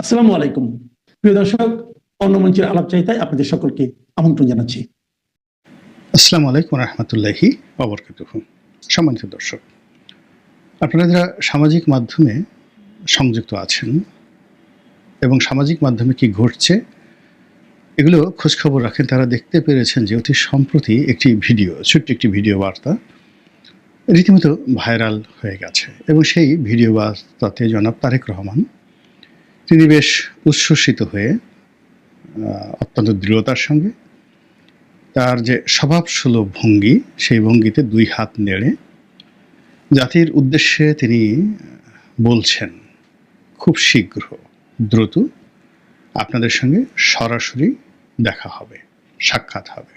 আসসালামু আলাইকুম। প্রিয় দর্শক, অন্য মঞ্চের আলাপচারিতায় আপনাদের সকলকে আমন্ত্রণ জানাচ্ছি। আসসালামু আলাইকুম রহমতুল্লাহি ওয়াবারাকাতুহু। সম্মানিত দর্শক, আপনারা যারা সামাজিক মাধ্যমে সংযুক্ত আছেন এবং সামাজিক মাধ্যমে কি ঘটছে এগুলো খোঁজখবর রাখেন, তারা দেখতে পেরেছেন যে অতি সম্প্রতি একটি ভিডিও, ছোট্ট একটি ভিডিও বার্তা রীতিমতো ভাইরাল হয়ে গেছে এবং সেই ভিডিও বার্তাতে জনাব তারেক রহমান তিনি বেশ উচ্ছ্বসিত হয়ে অত্যন্ত দৃঢ়তার সঙ্গে তার যে স্বভাবসুলভ ভঙ্গি, সেই ভঙ্গিতে দুই হাত নেড়ে জাতির উদ্দেশ্যে তিনি বলছেন, খুব শীঘ্র দ্রুত আপনাদের সঙ্গে সরাসরি দেখা হবে, সাক্ষাৎ হবে।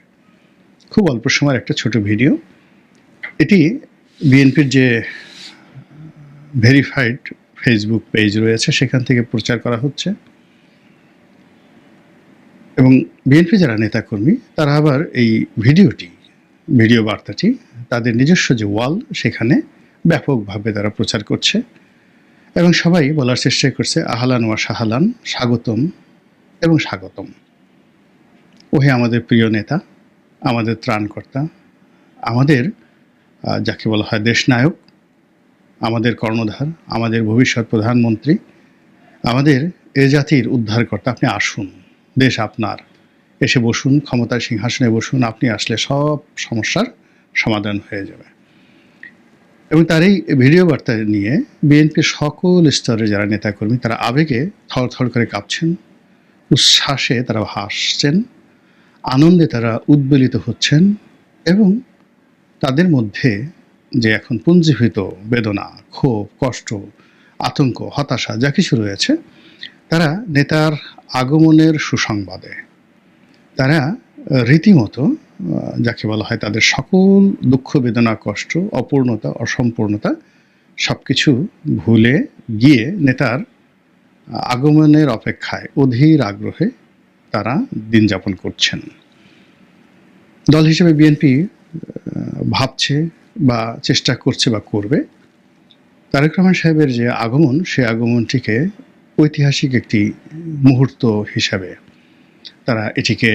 খুব অল্প সময়ের একটা ছোট ভিডিও। এটি বিএনপির যে ভেরিফাইড ফেসবুক পেজ রয়েছে সেখান থেকে প্রচার করা হচ্ছে এবং বিএনপি যারা নেতাকর্মী তারা আবার এই ভিডিও বার্তাটি তাদের নিজস্ব যে ওয়াল সেখানে ব্যাপকভাবে তারা প্রচার করছে এবং সবাই বলার চেষ্টা করছে, আহলান ওয়া সাহালান, স্বাগতম এবং স্বাগতম। ওহে আমাদের প্রিয় নেতা, আমাদের ত্রাণকর্তা, আমাদের যাকে বলা হয় দেশনায়ক, আমাদের কর্ণধার, আমাদের ভবিষ্যৎ প্রধানমন্ত্রী, আমাদের এ জাতির উদ্ধারকর্তা, আপনি আসুন, দেশ আপনার, এসে বসুন, ক্ষমতার সিংহাসনে বসুন, আপনি আসলে সব সমস্যার সমাধান হয়ে যাবে। এবং তার এই ভিডিও বার্তা নিয়ে বিএনপির সকল স্তরের যারা নেতাকর্মী তারা আবেগে থরথর করে কাঁপছেন, উচ্ছ্বাসে তারা হাসছেন, আনন্দে তারা উদ্বেলিত হচ্ছেন এবং তাদের মধ্যে যে এখন পুঞ্জীভূত বেদনা, ক্ষোভ, কষ্ট, আতঙ্ক, হতাশা যা কিছু রয়েছে, তারা নেতার আগমনের সুসংবাদে তারা রীতিমতো যাকে বলা হয় তাদের সকল দুঃখ, বেদনা, কষ্ট, অপূর্ণতা, অসম্পূর্ণতা সব কিছু ভুলে গিয়ে নেতার আগমনের অপেক্ষায় অধীর আগ্রহে তারা দিন যাপন করছেন। দল হিসেবে বিএনপি ভাবছে বা চেষ্টা করছে বা করবে তারেক রহমান সাহেবের যে আগমন, সে আগমনটিকে ঐতিহাসিক একটি মুহূর্ত হিসাবে তারা এটিকে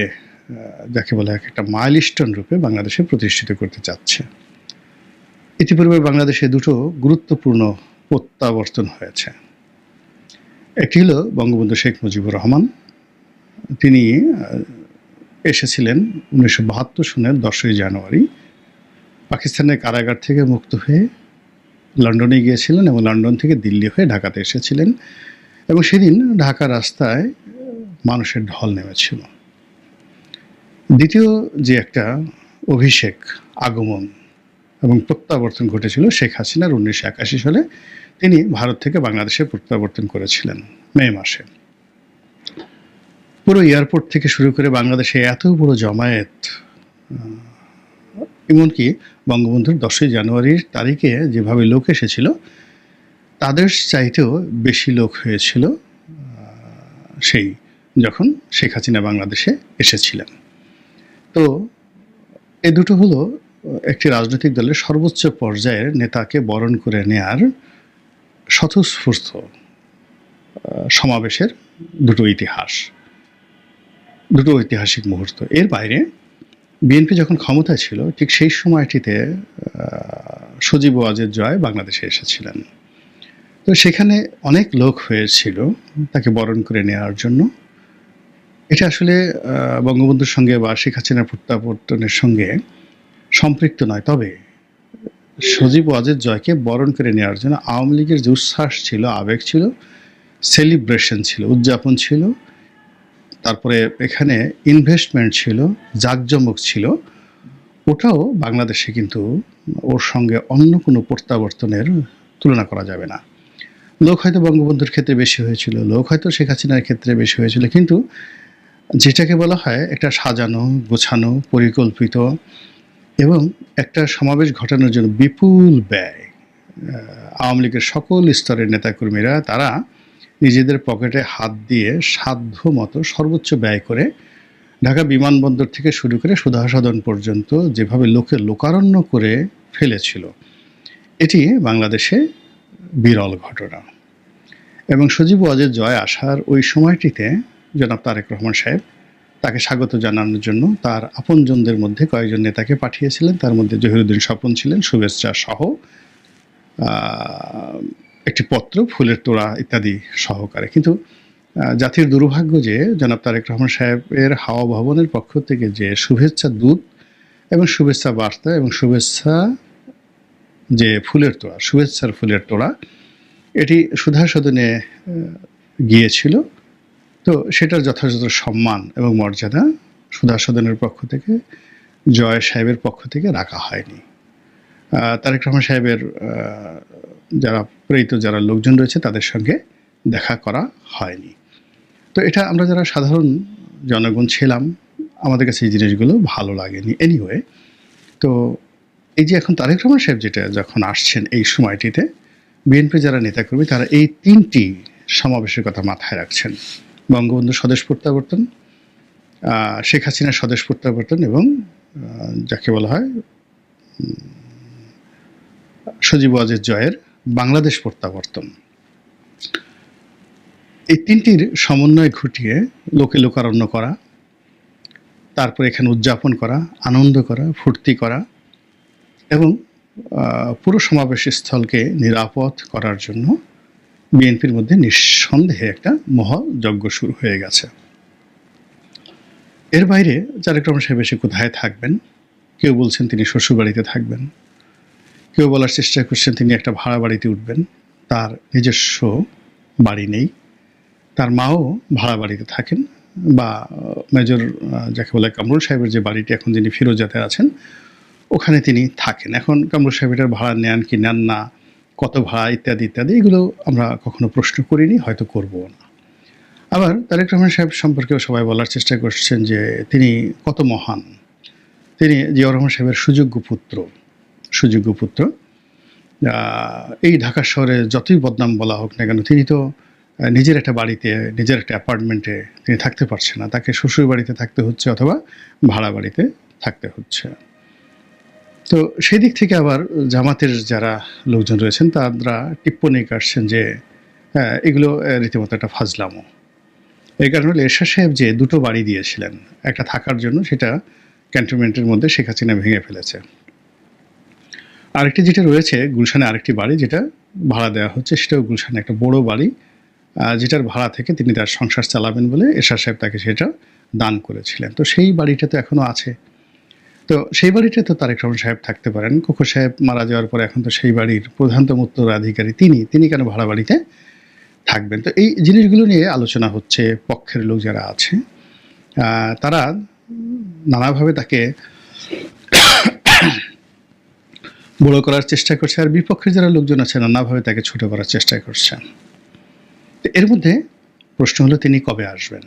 যাকে বলা হয় একটা মাইলস্টোন রূপে বাংলাদেশে প্রতিষ্ঠিত করতে চাচ্ছে। ইতিপূর্বে বাংলাদেশে দুটো গুরুত্বপূর্ণ প্রত্যাবর্তন হয়েছে। একটি হলো বঙ্গবন্ধু শেখ মুজিবুর রহমান, তিনি এসেছিলেন 1972 সনের 10ই জানুয়ারি পাকিস্তানের কারাগার থেকে মুক্ত হয়ে লন্ডনে গিয়েছিলেন এবং লন্ডন থেকে দিল্লি হয়ে ঢাকাতে এসেছিলেন এবং সেদিন ঢাকা রাস্তায় মানুষের ঢল নেমেছিল। দ্বিতীয় যে একটা অভিষেক, আগমন এবং প্রত্যাবর্তন ঘটেছিল শেখ হাসিনার 1981 সালে, তিনি ভারত থেকে বাংলাদেশে প্রত্যাবর্তন করেছিলেন মে মাসে। পুরো এয়ারপোর্ট থেকে শুরু করে বাংলাদেশে এত বড় জমায়েত, এমনকি বঙ্গবন্ধুর 10ই জানুয়ারির তারিখে যেভাবে লোক এসেছিল তাদের চাইতেও বেশি লোক হয়েছিল সেই যখন শেখ হাসিনা বাংলাদেশে এসেছিলেন। তো এ দুটো হলো একটি রাজনৈতিক দলের সর্বোচ্চ পর্যায়ের নেতাকে বরণ করে নেয়ার স্বতঃস্ফূর্ত সমাবেশের দুটো ঐতিহাসিক মুহূর্ত। এর বাইরে বিএনপি যখন ক্ষমতায় ছিল ঠিক সেই সময়টিতে সজীব ওয়াজেদ জয় বাংলাদেশে এসেছিলেন। তো সেখানে অনেক লোক হয়েছিল তাকে বরণ করে নেওয়ার জন্য। এটা আসলে বঙ্গবন্ধুর সঙ্গে বা শেখ হাসিনার প্রত্যাবর্তনের সঙ্গে সম্পৃক্ত নয়, তবে সজীব ওয়াজেদ জয়কে বরণ করে নেওয়ার জন্য আওয়ামী লীগের যে উচ্ছ্বাস ছিল, আবেগ ছিল, সেলিব্রেশন ছিল, উদযাপন ছিল, তারপরে এখানে ইনভেস্টমেন্ট ছিল, জাঁকজমক ছিল, ওটাও বাংলাদেশে কিন্তু ওর সঙ্গে অন্য কোনো প্রত্যাবর্তনের তুলনা করা যাবে না। লোক হয়তো বঙ্গবন্ধুর ক্ষেত্রে বেশি হয়েছিল, লোক হয়তো শেখ হাসিনার ক্ষেত্রে বেশি হয়েছিল, কিন্তু যেটাকে বলা হয় একটা সাজানো, গোছানো, পরিকল্পিত এবং একটা সমাবেশ ঘটানোর জন্য বিপুল ব্যয়, আওয়ামী লীগের সকল স্তরের নেতাকর্মীরা তারা নিজেদের পকেটে হাত দিয়ে সাধ্য মতো সর্বোচ্চ ব্যয় করে ঢাকা বিমানবন্দর থেকে শুরু করে সুধা সদন পর্যন্ত যেভাবে লোকারণ্য করে ফেলেছিল, এটি বাংলাদেশে বিরল ঘটনা। এবং সজীব ওয়াজেদ জয় আসার ওই সময়টিতে জনাব তারেক রহমান সাহেব তাকে স্বাগত জানানোর জন্য তার আপনজনদের মধ্যে কয়েকজন নেতাকে পাঠিয়েছিলেন। তার মধ্যে জহিরুদ্দিন স্বপন ছিলেন, শুভেচ্ছা সহ একটি পত্র, ফুলের তোড়া ইত্যাদি সহকারে। কিন্তু জাতির দুর্ভাগ্য যে জনাব তারেক রহমান সাহেবের হাওয়া ভবনের পক্ষ থেকে যে শুভেচ্ছা দূত এবং শুভেচ্ছা বার্তা এবং শুভেচ্ছা যে ফুলের তোড়া, শুভেচ্ছার ফুলের তোড়া, এটি সুধা সদনে গিয়েছিল। তো সেটার যথাযথ সম্মান এবং মর্যাদা সুধা সদনের পক্ষ থেকে, জয় সাহেবের পক্ষ থেকে রাখা হয়নি। তারেক রহমান সাহেবের যারা প্রেরিত যারা লোকজন রয়েছে তাদের সঙ্গে দেখা করা হয়নি। তো এটা আমরা যারা সাধারণ জনগণ ছিলাম, আমাদের কাছে এই জিনিসগুলো ভালো লাগেনি। এনিওয়ে, তো এই যে এখন তারেক রহমান সাহেব যেটা যখন আসছেন এই সময়টিতে, বিএনপি যারা নেতাকর্মী তারা এই 3টি সমাবেশের কথা মাথায় রাখছেন: বঙ্গবন্ধু স্বদেশ প্রত্যাবর্তন, শেখ হাসিনার স্বদেশ প্রত্যাবর্তন এবং যাকে বলা হয় সজীব ওয়াজেদ জয়ের বাংলাদেশ প্রত্যাবর্তন। এই 3টির সমন্বয় ঘটিয়ে লোকে লোকারণ্য করা, তারপর এখানে উদযাপন করা, আনন্দ করা, ফুর্তি করা এবং পুরো সমাবেশ স্থলকে নিরাপদ করার জন্য বিএনপির মধ্যে নিঃসন্দেহে একটা মহাযজ্ঞ শুরু হয়ে গেছে। এর বাইরে তারেক রহমান সাহেব এসে কোথায় থাকবেন? কেউ বলছেন তিনি শ্বশুরবাড়িতে থাকবেন, কেউ বলার চেষ্টা করছেন তিনি একটা ভাড়া বাড়িতে উঠবেন। তার নিজস্ব বাড়ি নেই, তার মাও ভাড়া বাড়িতে থাকেন, বা মেজর যাকে বলে কামরুল সাহেবের যে বাড়িটি এখন যিনি ফিরোজাতে আছেন ওখানে তিনি থাকেন। এখন কামরুল সাহেব এটার ভাড়া নেন কি নেন না, কত ভাড়া ইত্যাদি ইত্যাদি, এগুলো আমরা কখনো প্রশ্ন করিনি, হয়তো করবো না। আবার তারেক রহমান সাহেব সম্পর্কেও সবাই বলার চেষ্টা করছেন যে তিনি কত মহান, তিনি জিয়াউর রহমান সাহেবের সুযোগ্য পুত্র। এই ঢাকা শহরে যতই বদনাম বলা হোক না কেন, তিনি তো নিজের একটা বাড়িতে, নিজের একটা অ্যাপার্টমেন্টে তিনি থাকতে পারছেন না, তাকে শ্বশুর বাড়িতে থাকতে হচ্ছে অথবা ভাড়া বাড়িতে থাকতে হচ্ছে। তো সেই দিক থেকে আবার জামাতের যারা লোকজন রয়েছেন তারা টিপ্পনী কাটছেন যে এগুলো রীতিমতো একটা ফাজলামো। এই কারণে এরশাদ সাহেব যে 2টো বাড়ি দিয়েছিলেন একটা থাকার জন্য, সেটা ক্যান্টনমেন্টের মধ্যে শেখ হাসিনা ভেঙে ফেলেছে। আরেকটি যেটা রয়েছে গুলশানে, আরেকটি বাড়ি যেটা ভাড়া দেওয়া হচ্ছে, সেটাও গুলশানে একটা বড় বাড়ি, যেটার ভাড়া থেকে তিনি তার সংসার চালাবেন বলে এরশাদ সাহেব তাকে সেটা দান করেছিলেন। তো সেই বাড়িটা তো এখনও আছে। তো সেই বাড়িতে তো তারেক রহমান সাহেব থাকতে পারেন। কোকো সাহেব মারা যাওয়ার পরে এখন তো সেই বাড়ির প্রধানতম উত্তরাধিকারী তিনি কেন ভাড়া বাড়িতে থাকবেন? তো এই জিনিসগুলো নিয়ে আলোচনা হচ্ছে। পক্ষের লোক যারা আছে তারা নানাভাবে তাকে বড় করার চেষ্টা করছে, আর বিপক্ষের যারা লোকজন আছে নানাভাবে তাকে ছোট করার চেষ্টা করছে। এর মধ্যে প্রশ্ন হলো তিনি কবে আসবেন,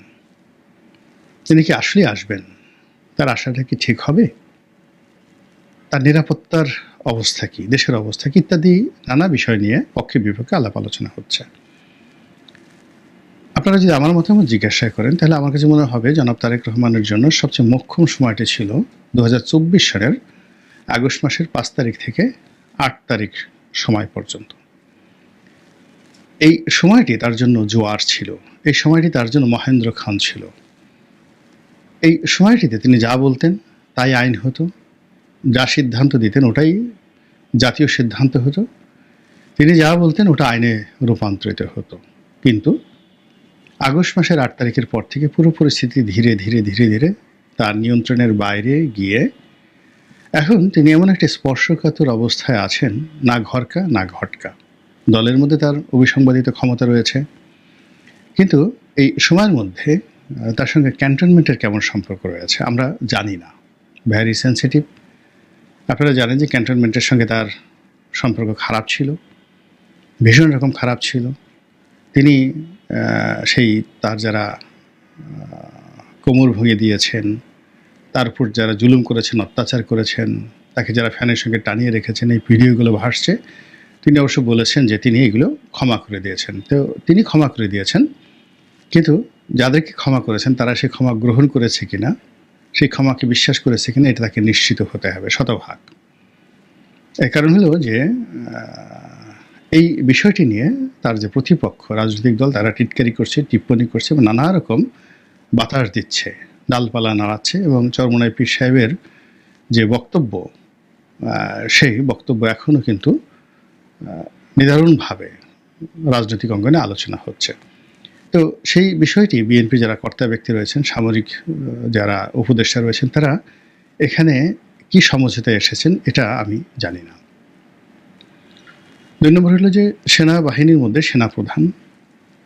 তিনি কি আসলে আসবেন, তার আশাটা কি ঠিক হবে, তার নিরাপত্তার অবস্থা কি, দেশের অবস্থা কি, ইত্যাদি নানা বিষয় নিয়ে পক্ষে বিপক্ষে আলাপ আলোচনা হচ্ছে। আপনারা যদি আমার মতামত জিজ্ঞাসা করেন তাহলে আমার কাছে মনে হবে জনাব তারেক রহমানের জন্য সবচেয়ে মোক্ষম সময়টি ছিল 2024 সালের আগস্ট মাসের 5 তারিখ থেকে 8 তারিখ সময় পর্যন্ত। এই সময়টি তার জন্য জোয়ার ছিল, এই সময়টি তার জন্য মহেন্দ্র খান ছিল। এই সময়টিতে তিনি যা বলতেন তাই আইন হতো, যা সিদ্ধান্ত দিতেন ওটাই জাতীয় সিদ্ধান্ত হতো, তিনি যা বলতেন ওটা আইনে রূপান্তরিত হতো। কিন্তু আগস্ট মাসের 8 তারিখের পর থেকে পুরো পরিস্থিতি ধীরে ধীরে ধীরে ধীরে তার নিয়ন্ত্রণের বাইরে গিয়ে এখন তিনি এমন একটা স্পর্শকাতর অবস্থায় আছেন, না ঘরকা না ঘটকা। দলের মধ্যে তার অবিসংবাদিত ক্ষমতা রয়েছে, কিন্তু এই সময়ের মধ্যে তার সঙ্গে ক্যান্টনমেন্টের কেমন সম্পর্ক রয়েছে আমরা জানি না, ভ্যারি সেন্সিটিভ। আপনারা জানেন যে ক্যান্টনমেন্টের সঙ্গে তার সম্পর্ক খারাপ ছিল, ভীষণ রকম খারাপ ছিল। তিনি সেই তার যারা কোমর ভেঙে দিয়েছেন, তার উপর যারা জুলুম করেছেন, অত্যাচার করেছেন, তাকে যারা ফ্যানের সঙ্গে টানিয়ে রেখেছেন, এই ভিডিওগুলো ভাসছে। তিনি অবশ্য বলেছেন যে তিনি এগুলো ক্ষমা করে দিয়েছেন। তো তিনি ক্ষমা করে দিয়েছেন, কিন্তু যাদেরকে ক্ষমা করেছেন তারা সেই ক্ষমা গ্রহণ করেছে কিনা, সেই ক্ষমাকে বিশ্বাস করেছে কিনা, এটা তাকে নিশ্চিত হতে হবে শতভাগ। এর কারণ হলো যে এই বিষয়টি নিয়ে তার যে প্রতিপক্ষ রাজনৈতিক দল তারা টিটকারি করছে, টিপ্পনী করছে এবং নানা রকম বাতাস দিচ্ছে, ডালপালা নাড়াচ্ছে এবং চরমোনাই পীর সাহেবের যে বক্তব্য, সেই বক্তব্য এখনও কিন্তু নিদারুণভাবে রাজনৈতিক অঙ্গনে আলোচনা হচ্ছে। তো সেই বিষয়টি বিএনপি যারা কর্তা ব্যক্তি রয়েছেন, সামরিক যারা উপদেষ্টা রয়েছেন, তারা এখানে কি সমঝোতায় এসেছেন এটা আমি জানি না। ২ নম্বর হলো যে সেনাবাহিনীর মধ্যে সেনাপ্রধান,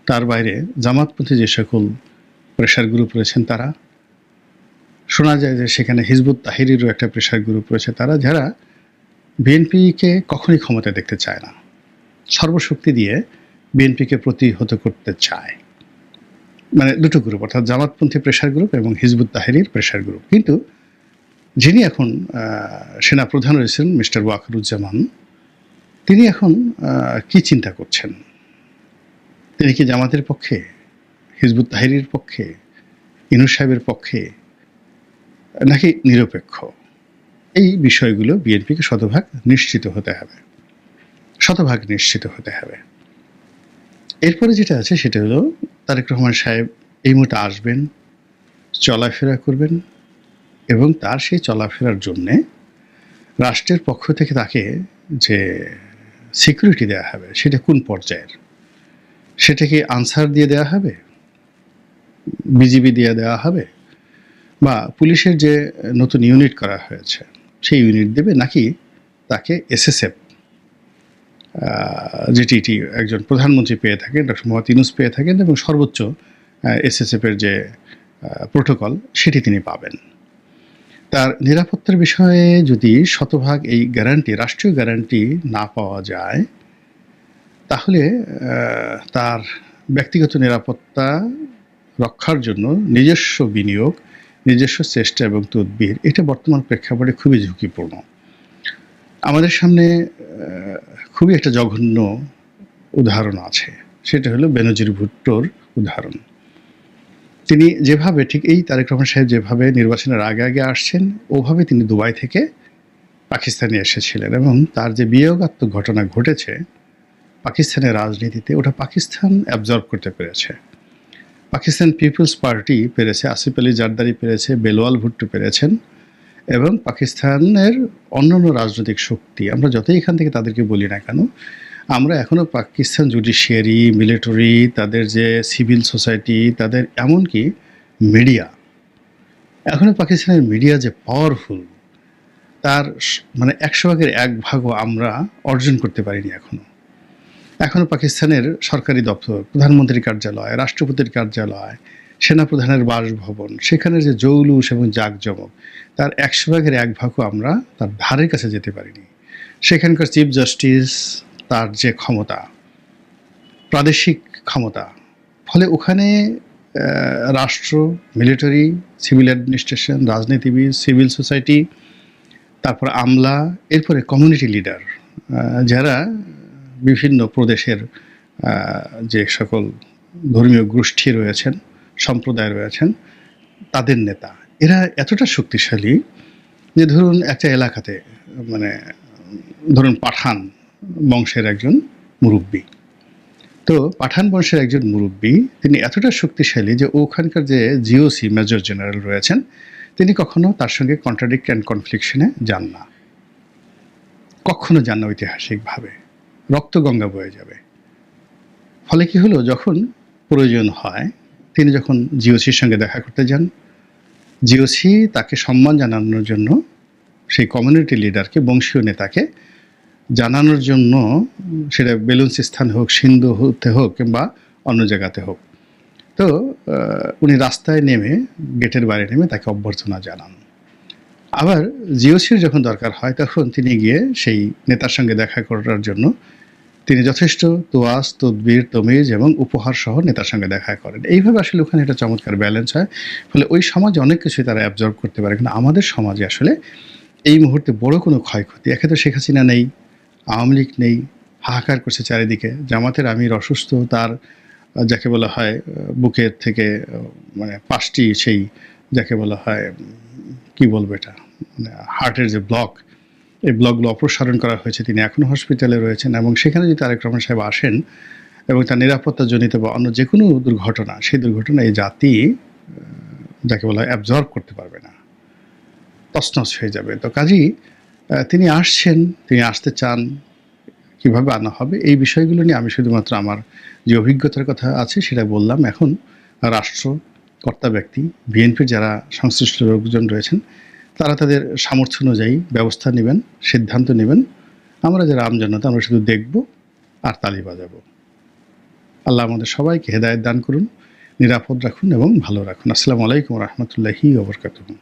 তার বাইরে জামাতপন্থী যে সকল প্রেশার গ্রুপ রয়েছেন তারা, শোনা যায় যে সেখানে হিজবুত তাহরিরও একটা প্রেশার গ্রুপ রয়েছে, তারা যারা বিএনপিকে কখনই ক্ষমতায় দেখতে চায় না, সর্বশক্তি দিয়ে বিএনপিকে প্রতিহত করতে চায়। মানে দুটো গ্রুপ, অর্থাৎ জামাতপন্থী প্রেশার গ্রুপ এবং হিজবুত তাহরির প্রেশার গ্রুপ। কিন্তু যিনি এখন সেনা প্রধান রয়েছেন মিস্টার ওয়াকারুজ্জামান, তিনি এখন কি চিন্তা করছেন? তিনি কি জামাতের পক্ষে, হিজবুত তাহরির পক্ষে, ইনুস সাহেবের পক্ষে, নাকি নিরপেক্ষ? এই বিষয়গুলো বিএনপিকে শতভাগ নিশ্চিত হতে হবে, শতভাগ নিশ্চিত হতে হবে। এরপরে যেটা আছে সেটা হলো তারেক রহমান সাহেব এই মুহূর্তে আসবেন, চলাফেরা করবেন এবং তার সেই চলাফেরার জন্যে রাষ্ট্রের পক্ষ থেকে তাকে যে সিকিউরিটি দেওয়া হবে সেটা কোন পর্যায়ের? সেটা কি আনসার দিয়ে দেওয়া হবে, বিজিবি দিয়ে দেওয়া হবে, বা পুলিশের যে নতুন ইউনিট করা হয়েছে সেই ইউনিট দেবে, নাকি তাকে এসএসএফ যেটি একজন প্রধানমন্ত্রী পেয়ে থাকেন, ডক্টর মোহাম্মদ ইউনূস পেয়ে থাকেন, এবং সর্বোচ্চ এসএসএফের যে প্রোটোকল সেটি তিনি পাবেন। তার নিরাপত্তার বিষয়ে যদি শতভাগ এই গ্যারান্টি, রাষ্ট্রীয় গ্যারান্টি না পাওয়া যায়, তাহলে তার ব্যক্তিগত নিরাপত্তা রক্ষার জন্য নিজস্ব বিনিয়োগ, নিজস্ব চেষ্টা এবং তদবির, এটা বর্তমান প্রেক্ষাপটে খুবই ঝুঁকিপূর্ণ। আমাদের সামনে খুবই একটা জঘন্য উদাহরণ আছে, সেটা হলো বেনজির ভুট্টোর উদাহরণ। তিনি যেভাবে, ঠিক এই তারেক রহমান সাহেব যেভাবে নির্বাচনের আগে আগে আসছেন, ওভাবে তিনি দুবাই থেকে পাকিস্তানে এসেছিলেন এবং তার যে বিয়োগাত্মক ঘটনা ঘটেছে পাকিস্তানের রাজনীতিতে, ওটা পাকিস্তান অ্যাবজর্ব করতে পেরেছে। পাকিস্তান পিপলস পার্টি পেরেছে, আসিফ আলী জারদারি পেরেছে, বেলওয়াল ভুট্টো পেরেছেন, এবং পাকিস্তানের অন্যান্য রাজনৈতিক শক্তি, আমরা যতই এখান থেকে তাদেরকে বলি না কেন, আমরা এখনও পাকিস্তান জুডিশিয়ারি, মিলিটারি, তাদের যে সিভিল সোসাইটি, তাদের এমনকি মিডিয়া, এখনও পাকিস্তানের মিডিয়া যে পাওয়ারফুল, তার মানে 100%1 আমরা অর্জন করতে পারিনি এখনও পাকিস্তানের সরকারি দপ্তর, প্রধানমন্ত্রীর কার্যালয়, রাষ্ট্রপতির কার্যালয়, সেনাপ্রধানের বাসভবন, সেখানে যে জৌলুস এবং জাঁকজমক, তার 100%1 আমরা তার ধারের কাছে যেতে পারিনি। সেখানকার চিফ জাস্টিস, তার যে ক্ষমতা, প্রাদেশিক ক্ষমতা, ফলে ওখানে রাষ্ট্র, মিলিটারি, সিভিল অ্যাডমিনিস্ট্রেশন, রাজনীতিবিদ, সিভিল সোসাইটি, তারপর আমলা, এরপরে কমিউনিটি লিডার, যারা বিভিন্ন প্রদেশের যে সকল ধর্মীয় গোষ্ঠী রয়েছেন, সম্প্রদায় রয়েছেন, তাদের নেতা, এরা এতটা শক্তিশালী যে ধরুন একটা এলাকাতে, মানে ধরুন পাঠান বংশের একজন মুরব্বী, তো পাঠান বংশের একজন মুরব্বী, তিনি এতটা শক্তিশালী যে ওখানকার যে জিওসি মেজর জেনারেল রয়েছেন, তিনি কখনো তার সঙ্গে কন্ট্রাডিক্ট অ্যান্ড কনফ্লিকশনে যান না, কখনো যান না। ঐতিহাসিকভাবে রক্তগঙ্গা বয়ে যাবে। ফলে কি হলো, যখন প্রয়োজন হয় তিনি যখন জিওসির সঙ্গে দেখা করতে যান, জিওসি তাকে সম্মান জানানোর জন্য সেই কমিউনিটি লিডারকে, বংশীয় নেতাকে জানানোর জন্য, সেটা বেলুচিস্তান হোক, সিন্ধু হতে হোক, কিংবা অন্য জায়গাতে হোক, তো উনি রাস্তায় নেমে, গেটের বাইরে নেমে তাকে অভ্যর্থনা জানান। আবার জিওসির যখন দরকার হয় তখন তিনি গিয়ে সেই নেতার সঙ্গে দেখা করার জন্য তিনি যথেষ্ট তোয়াজ, তদবির, তমিজ এবং উপহার সহ নেতার সঙ্গে দেখা করেন। এইভাবে আসলে ওখানে একটা চমৎকার ব্যালেন্স হয়। ফলে ওই সমাজে অনেক কিছুই তারা অ্যাবজর্ব করতে পারে। কিন্তু আমাদের সমাজে আসলে এই মুহূর্তে বড় কোনো ক্ষয়ক্ষতি, একে তো শেখ হাসিনা নেই, আওয়ামী লীগ নেই, হাহাকার করছে চারিদিকে, জামাতের আমির অসুস্থ, তার যাকে বলা হয় বুকের থেকে মানে 5টি সেই যাকে বলা হয় কি বলবো এটা, মানে হার্টের যে ব্লক, এই ব্লগগুলো অপসারণ করা হয়েছে, তিনি এখনও হসপিটালে রয়েছেন, এবং সেখানে যদি তারেক রহমান সাহেব আসেন এবং তার নিরাপত্তাজনিত বা অন্য যে কোনো দুর্ঘটনা, সেই দুর্ঘটনা এই জাতি যাকে বলা হয় অ্যাবজর্ব করতে পারবে না, তছনছ হয়ে যাবে। তো কাজেই তিনি আসছেন, তিনি আসতে চান, কিভাবে আনা হবে এই বিষয়গুলো নিয়ে আমি শুধুমাত্র আমার যে অভিজ্ঞতার কথা আছে সেটা বললাম। এখন রাষ্ট্র কর্তা ব্যক্তি, বিএনপির যারা সংশ্লিষ্ট লোকজন রয়েছেন, তারা তাদের সামর্থ্য অনুযায়ী ব্যবস্থা নেবেন, সিদ্ধান্ত নেবেন। আমরা যারা আমজনতা, আমরা শুধু দেখব আর তালি বাজাবো। আল্লাহ আমাদের সবাইকে হেদায়েত দান করুন, নিরাপদ রাখুন এবং ভালো রাখুন। আসসালামু আলাইকুম রহমতুল্লাহি ওয়া বারাকাতুহু।